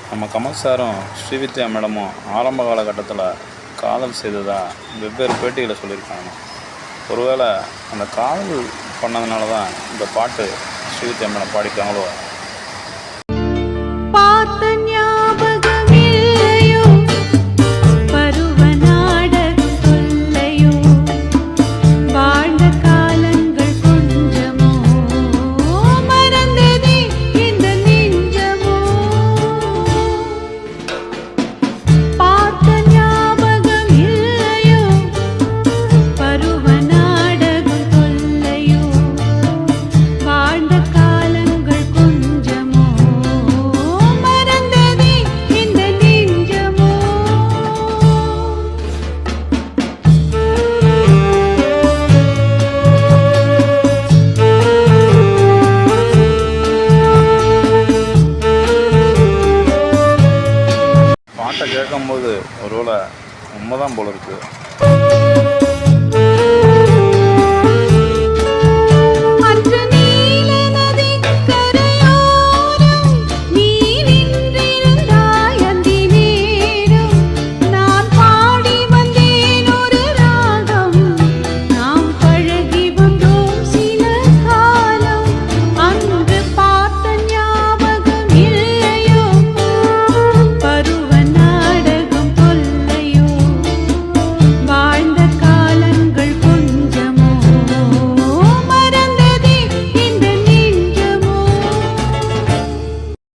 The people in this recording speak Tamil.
நம்ம கமல் சாரும் ஸ்ரீவித்யா மேடமும் ஆரம்ப காலகட்டத்தில் காதல் செய்ததாக வெவ்வேறு பேட்டிகளை சொல்லியிருக்காங்க. ஒருவேளை அந்த காதல் பண்ணதுனால தான் இந்த பாட்டு ஸ்ரீவித்யா மேடம் பாடிட்டாங்களோ? பாட்டை கேட்கும்போது ஒருவேளை உண்மைதான் போல இருக்குது.